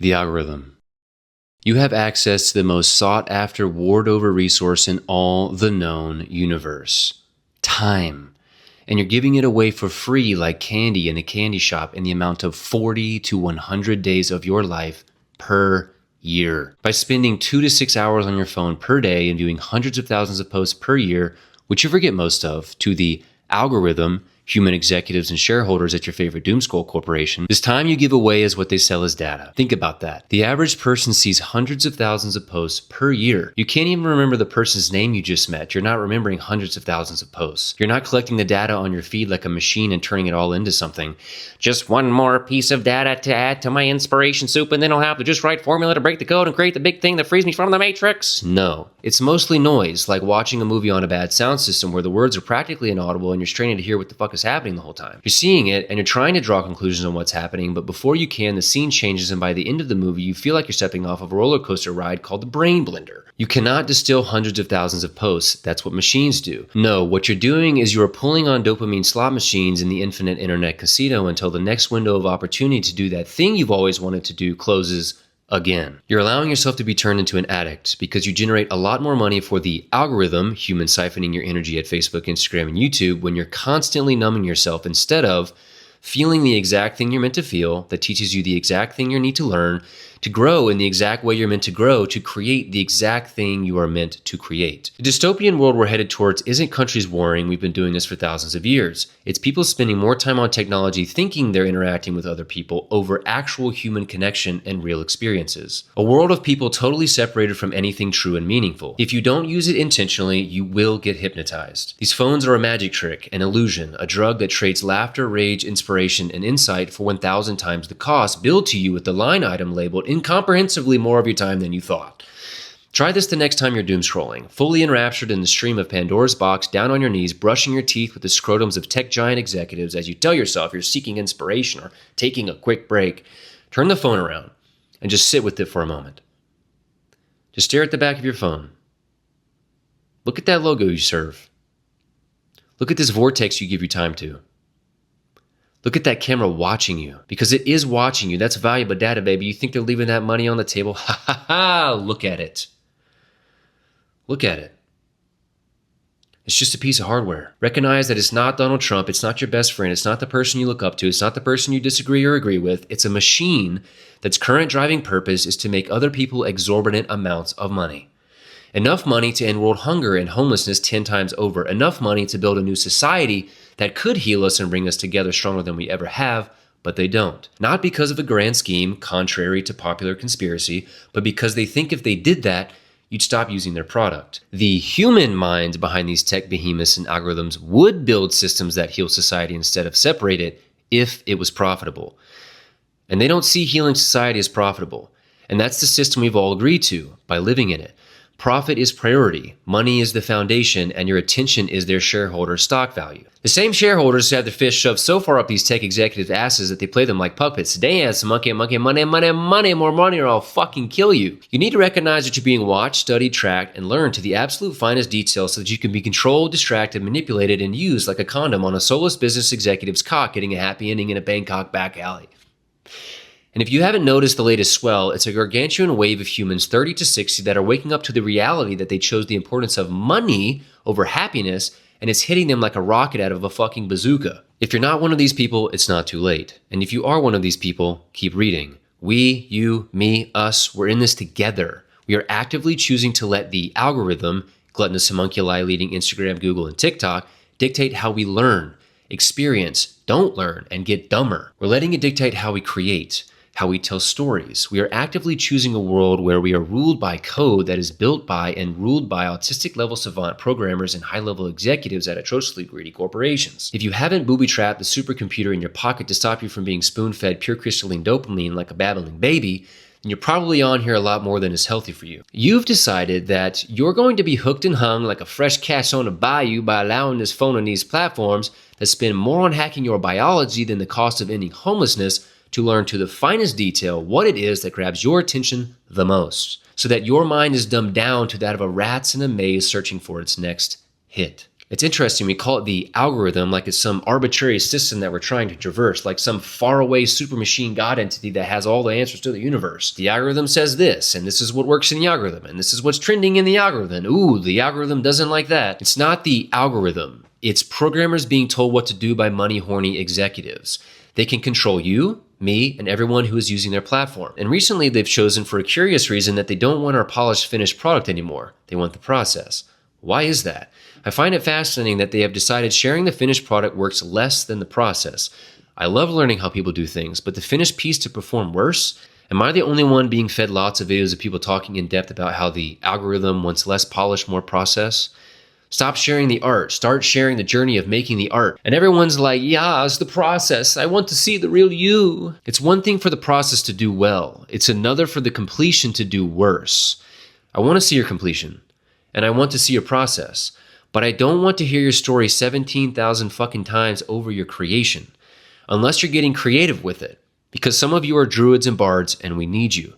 The algorithm. You have access to the most sought-after, warred-over resource in all the known universe. Time. And you're giving it away for free like candy in a candy shop in the amount of 40 to 100 days of your life per year. By spending 2 to 6 hours on your phone per day and viewing hundreds of thousands of posts per year, which you forget most of, to the algorithm, human executives and shareholders at your favorite doomscroll corporation, this time you give away is what they sell as data. Think about that. The average person sees hundreds of thousands of posts per year. You can't even remember the person's name you just met. You're not remembering hundreds of thousands of posts. You're not collecting the data on your feed like a machine and turning it all into something. Just one more piece of data to add to my inspiration soup, and then I'll have the just right formula to break the code and create the big thing that frees me from the matrix. No. It's mostly noise, like watching a movie on a bad sound system where the words are practically inaudible and you're straining to hear what the fuck is happening the whole time. You're seeing it and you're trying to draw conclusions on what's happening, but before you can, the scene changes, and by the end of the movie, you feel like you're stepping off of a roller coaster ride called the brain blender. You cannot distill hundreds of thousands of posts. That's what machines do. No, what you're doing is you are pulling on dopamine slot machines in the infinite internet casino until the next window of opportunity to do that thing you've always wanted to do closes again. You're allowing yourself to be turned into an addict because you generate a lot more money for the algorithm, human siphoning your energy at Facebook, Instagram, and YouTube, when you're constantly numbing yourself instead of feeling the exact thing you're meant to feel that teaches you the exact thing you need to learn, to grow in the exact way you're meant to grow, to create the exact thing you are meant to create. The dystopian world we're headed towards isn't countries warring. We've been doing this for thousands of years. It's people spending more time on technology thinking they're interacting with other people over actual human connection and real experiences. A world of people totally separated from anything true and meaningful. If you don't use it intentionally, you will get hypnotized. These phones are a magic trick, an illusion, a drug that trades laughter, rage, inspiration, and insight for 1,000 times the cost, billed to you with the line item labeled incomprehensibly more of your time than you thought. Try this the next time you're doom scrolling, fully enraptured in the stream of Pandora's box, down on your knees, brushing your teeth with the scrotums of tech giant executives as you tell yourself you're seeking inspiration or taking a quick break. Turn the phone around and just sit with it for a moment. Just stare at the back of your phone. Look at that logo you serve. Look at this vortex you give your time to. Look at that camera watching you, because it is watching you. That's valuable data, baby. You think they're leaving that money on the table? Ha ha ha! Look at it. Look at it. It's just a piece of hardware. Recognize that it's not Donald Trump. It's not your best friend. It's not the person you look up to. It's not the person you disagree or agree with. It's a machine that's current driving purpose is to make other people exorbitant amounts of money. Enough money to end world hunger and homelessness 10 times over. Enough money to build a new society that could heal us and bring us together stronger than we ever have, but they don't. Not because of a grand scheme, contrary to popular conspiracy, but because they think if they did that, you'd stop using their product. The human mind behind these tech behemoths and algorithms would build systems that heal society instead of separate it if it was profitable. And they don't see healing society as profitable. And that's the system we've all agreed to by living in it. Profit is priority, money is the foundation, and your attention is their shareholder stock value. The same shareholders who have their fists shoved so far up these tech executives' asses that they play them like puppets. Dance, monkey, monkey, money, money, money, more money, or I'll fucking kill you. You need to recognize that you're being watched, studied, tracked, and learned to the absolute finest details so that you can be controlled, distracted, manipulated, and used like a condom on a soulless business executive's cock getting a happy ending in a Bangkok back alley. And if you haven't noticed the latest swell, it's a gargantuan wave of humans 30 to 60 that are waking up to the reality that they chose the importance of money over happiness, and it's hitting them like a rocket out of a fucking bazooka. If you're not one of these people, it's not too late. And if you are one of these people, keep reading. We, you, me, us, we're in this together. We are actively choosing to let the algorithm, gluttonous homunculi leading Instagram, Google, and TikTok, dictate how we learn, experience, don't learn, and get dumber. We're letting it dictate how we create, how we tell stories. We are actively choosing a world where we are ruled by code that is built by and ruled by autistic level savant programmers and high level executives at atrociously greedy corporations. If you haven't booby-trapped the supercomputer in your pocket to stop you from being spoon-fed pure crystalline dopamine like a babbling baby, then you're probably on here a lot more than is healthy for you. You've decided that you're going to be hooked and hung like a fresh catch on a bayou by allowing this phone and these platforms that spend more on hacking your biology than the cost of ending homelessness to learn to the finest detail what it is that grabs your attention the most, so that your mind is dumbed down to that of a rat in a maze searching for its next hit. It's interesting, we call it the algorithm like it's some arbitrary system that we're trying to traverse, like some faraway super machine God entity that has all the answers to the universe. The algorithm says this, and this is what works in the algorithm, and this is what's trending in the algorithm. Ooh, the algorithm doesn't like that. It's not the algorithm. It's programmers being told what to do by money-horny executives. They can control you, me, and everyone who is using their platform. And recently they've chosen for a curious reason that they don't want our polished finished product anymore. They want the process. Why is that? I find it fascinating that they have decided sharing the finished product works less than the process. I love learning how people do things, but the finished piece to perform worse? Am I the only one being fed lots of videos of people talking in depth about how the algorithm wants less polish, more process? Stop sharing the art. Start sharing the journey of making the art. And everyone's like, yeah, it's the process. I want to see the real you. It's one thing for the process to do well. It's another for the completion to do worse. I want to see your completion. And I want to see your process. But I don't want to hear your story 17,000 fucking times over your creation. Unless you're getting creative with it. Because some of you are druids and bards and we need you.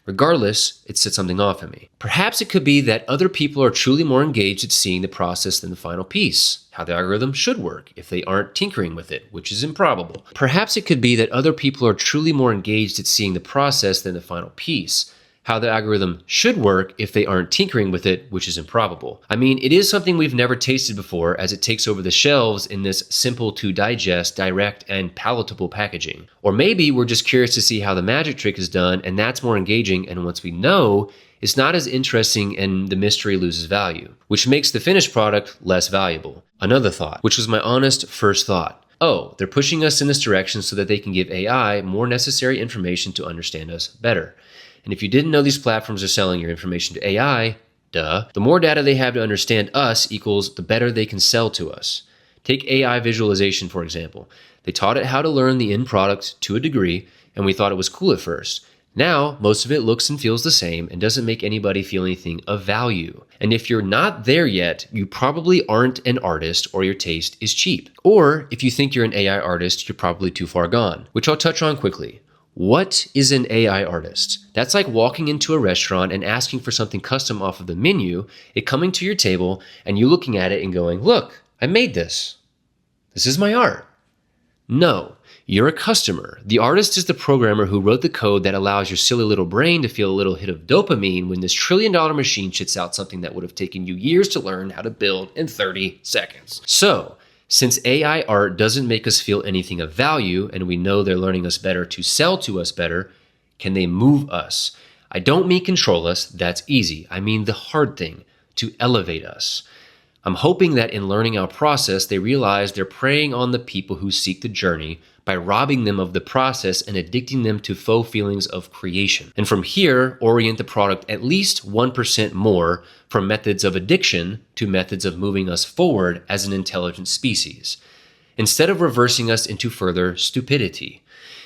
Regardless, it set something off in me. Perhaps it could be that other people are truly more engaged at seeing the process than the final piece, how the algorithm should work if they aren't tinkering with it, which is improbable. Perhaps it could be that other people are truly more engaged at seeing the process than the final piece, how the algorithm should work if they aren't tinkering with it, which is improbable. I mean, it is something we've never tasted before as it takes over the shelves in this simple to digest, direct, and palatable packaging. Or maybe we're just curious to see how the magic trick is done and that's more engaging, and once we know, it's not as interesting and the mystery loses value, which makes the finished product less valuable. Another thought, which was my honest first thought. Oh, they're pushing us in this direction so that they can give AI more necessary information to understand us better. And if you didn't know these platforms are selling your information to AI, duh, the more data they have to understand us equals the better they can sell to us. Take AI visualization, for example. They taught it how to learn the end product to a degree, and we thought it was cool at first. Now, most of it looks and feels the same and doesn't make anybody feel anything of value. And if you're not there yet, you probably aren't an artist or your taste is cheap. Or if you think you're an AI artist, you're probably too far gone, which I'll touch on quickly. What is an AI artist? That's like walking into a restaurant and asking for something custom off of the menu, it coming to your table, and you looking at it and going, look, I made this. This is my art. No, you're a customer. The artist is the programmer who wrote the code that allows your silly little brain to feel a little hit of dopamine when this trillion-dollar machine shits out something that would have taken you years to learn how to build in 30 seconds. So, since AI art doesn't make us feel anything of value, and we know they're learning us better to sell to us better, can they move us? I don't mean control us, that's easy. I mean the hard thing, to elevate us. I'm hoping that in learning our process, they realize they're preying on the people who seek the journey by robbing them of the process and addicting them to faux feelings of creation. And from here, orient the product at least 1% more from methods of addiction to methods of moving us forward as an intelligent species, instead of reversing us into further stupidity.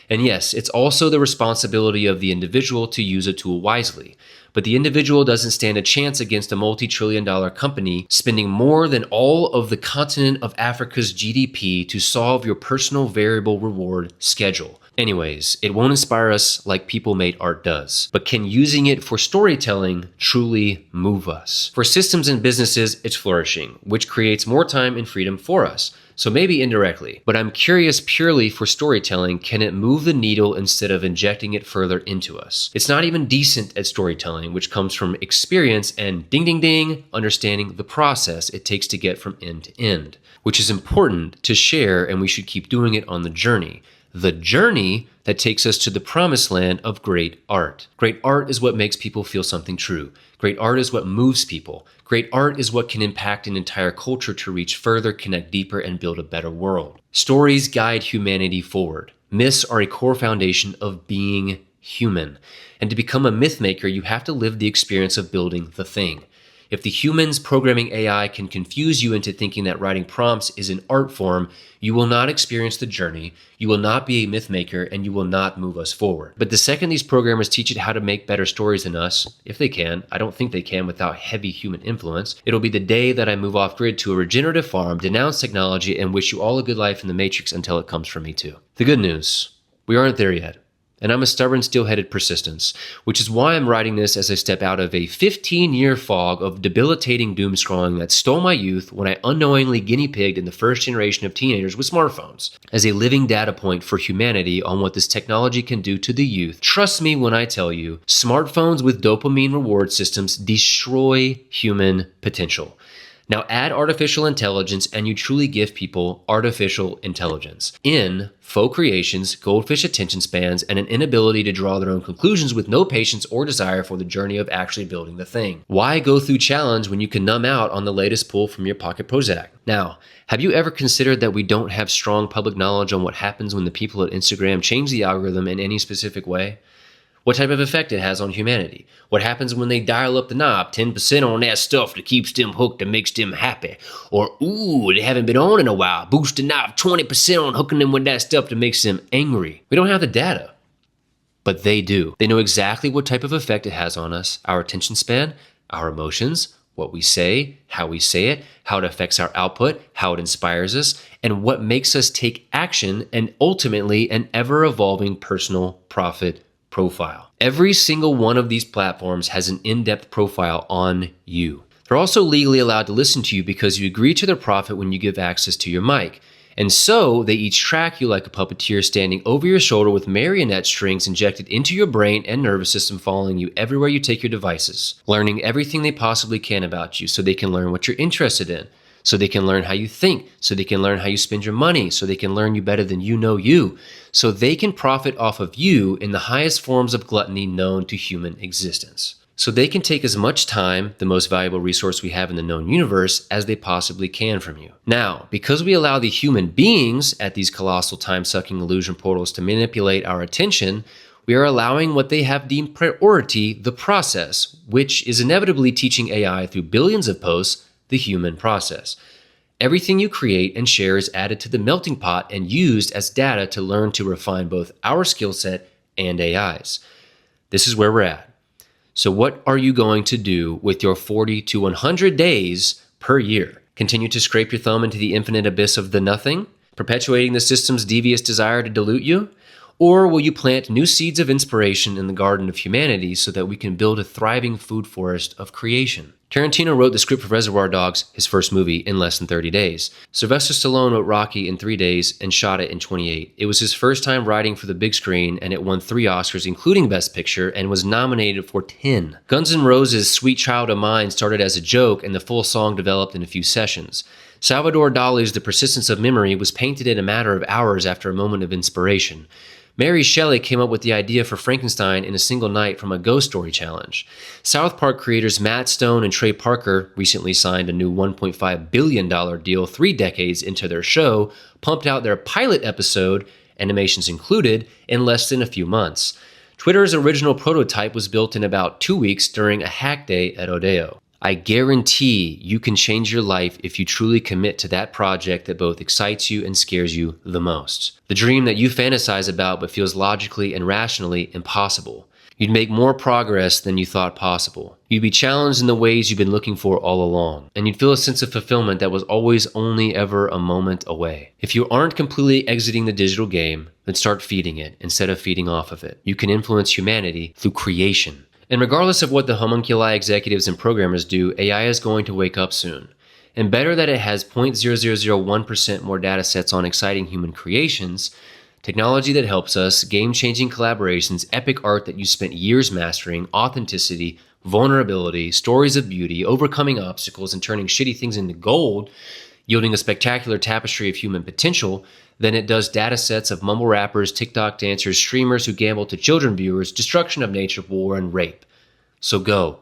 And yes, it's also the responsibility of the individual to use a tool wisely. But the individual doesn't stand a chance against a multi-trillion-dollar company spending more than all of the continent of Africa's GDP to solve your personal variable reward schedule. Anyways, it won't inspire us like people-made art does. But can using it for storytelling truly move us? For systems and businesses, it's flourishing, which creates more time and freedom for us. So maybe indirectly. But I'm curious purely for storytelling, can it move the needle instead of injecting it further into us? It's not even decent at storytelling, which comes from experience and ding ding ding, understanding the process it takes to get from end to end, which is important to share, and we should keep doing it on the journey. The journey that takes us to the promised land of great art. Great art is what makes people feel something true. Great art is what moves people. Great art is what can impact an entire culture to reach further, connect deeper, and build a better world. Stories guide humanity forward. Myths are a core foundation of being human. And to become a myth maker, you have to live the experience of building the thing. If the humans programming AI can confuse you into thinking that writing prompts is an art form, you will not experience the journey, you will not be a myth maker, and you will not move us forward. But the second these programmers teach it how to make better stories than us, if they can, I don't think they can without heavy human influence, it'll be the day that I move off grid to a regenerative farm, denounce technology, and wish you all a good life in the Matrix until it comes for me too. The good news, we aren't there yet. And I'm a stubborn, steel-headed persistence, which is why I'm writing this as I step out of a 15-year fog of debilitating doom scrolling that stole my youth when I unknowingly guinea-pigged in the first generation of teenagers with smartphones. As a living data point for humanity on what this technology can do to the youth, trust me when I tell you, smartphones with dopamine reward systems destroy human potential. Now add artificial intelligence and you truly give people artificial intelligence in faux creations, goldfish attention spans, and an inability to draw their own conclusions with no patience or desire for the journey of actually building the thing. Why go through challenge when you can numb out on the latest pull from your pocket Prozac? Now, have you ever considered that we don't have strong public knowledge on what happens when the people at Instagram change the algorithm in any specific way? What type of effect it has on humanity? What happens when they dial up the knob 10% on that stuff that keeps them hooked and makes them happy? Or, ooh, they haven't been on in a while. Boost the knob 20% on hooking them with that stuff that makes them angry. We don't have the data, but they do. They know exactly what type of effect it has on us, our attention span, our emotions, what we say, how we say it, how it affects our output, how it inspires us, and what makes us take action, and ultimately an ever-evolving personal profit profile. Every single one of these platforms has an in-depth profile on you. They're also legally allowed to listen to you because you agree to their profit when you give access to your mic. And so they each track you like a puppeteer standing over your shoulder with marionette strings injected into your brain and nervous system, following you everywhere you take your devices, learning everything they possibly can about you so they can learn what you're interested in, so they can learn how you think, so they can learn how you spend your money, so they can learn you better than you know you, so they can profit off of you in the highest forms of gluttony known to human existence. So they can take as much time, the most valuable resource we have in the known universe, as they possibly can from you. Now, because we allow the human beings at these colossal time-sucking illusion portals to manipulate our attention, we are allowing what they have deemed priority, the process, which is inevitably teaching AI through billions of posts the human process. Everything you create and share is added to the melting pot and used as data to learn to refine both our skill set and AI's. This is where we're at. So what are you going to do with your 40 to 100 days per year? Continue to scrape your thumb into the infinite abyss of the nothing, perpetuating the system's devious desire to dilute you? Or will you plant new seeds of inspiration in the garden of humanity so that we can build a thriving food forest of creation? Tarantino wrote the script for Reservoir Dogs, his first movie, in less than 30 days. Sylvester Stallone wrote Rocky in 3 days and shot it in 28. It was his first time writing for the big screen, and it won 3 Oscars, including Best Picture, and was nominated for 10. Guns N' Roses' Sweet Child of Mine started as a joke, and the full song developed in a few sessions. Salvador Dali's The Persistence of Memory was painted in a matter of hours after a moment of inspiration. Mary Shelley came up with the idea for Frankenstein in a single night from a ghost story challenge. South Park creators Matt Stone and Trey Parker recently signed a new $1.5 billion deal 3 decades into their show, pumped out their pilot episode, animations included, in less than a few months. Twitter's original prototype was built in about 2 weeks during a hack day at Odeo. I guarantee you can change your life if you truly commit to that project that both excites you and scares you the most. The dream that you fantasize about but feels logically and rationally impossible. You'd make more progress than you thought possible. You'd be challenged in the ways you've been looking for all along. And you'd feel a sense of fulfillment that was always only ever a moment away. If you aren't completely exiting the digital game, then start feeding it instead of feeding off of it. You can influence humanity through creation. And regardless of what the homunculi executives and programmers do, AI is going to wake up soon. And better that it has 0.0001% more data sets on exciting human creations, technology that helps us, game-changing collaborations, epic art that you spent years mastering, authenticity, vulnerability, stories of beauty, overcoming obstacles and turning shitty things into gold, yielding a spectacular tapestry of human potential, than it does data sets of mumble rappers, TikTok dancers, streamers who gamble to children viewers, destruction of nature, war, and rape. So go.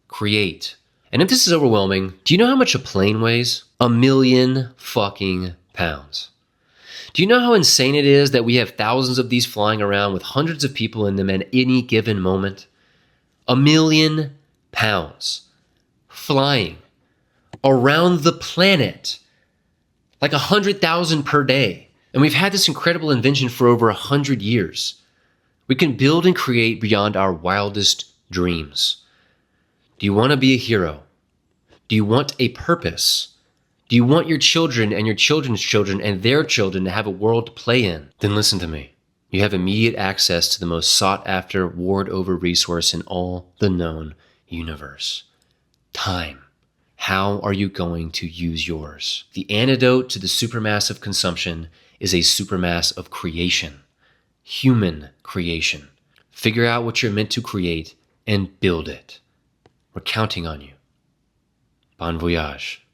Create. And if this is overwhelming, do you know how much a plane weighs? 1,000,000 fucking pounds. Do you know how insane it is that we have thousands of these flying around with hundreds of people in them at any given moment? 1,000,000 pounds. Flying. Around the planet. Like 100,000 per day. And we've had this incredible invention for over 100 years. We can build and create beyond our wildest dreams. Do you want to be a hero? Do you want a purpose? Do you want your children and your children's children and their children to have a world to play in? Then listen to me. You have immediate access to the most sought after, warred over resource in all the known universe: time. How are you going to use yours? The antidote to the supermass of consumption is a supermass of creation, human creation. Figure out what you're meant to create and build it. We're counting on you. Bon voyage.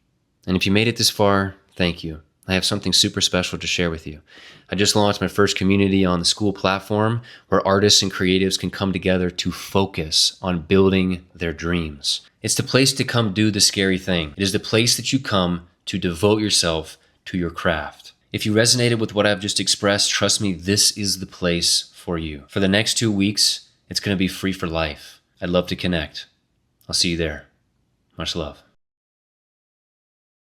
And if you made it this far, thank you. I have something super special to share with you. I just launched my first community on the School platform where artists and creatives can come together to focus on building their dreams. It's the place to come do the scary thing. It is the place that you come to devote yourself to your craft. If you resonated with what I've just expressed, trust me, this is the place for you. For the next 2 weeks, it's going to be free for life. I'd love to connect. I'll see you there. Much love.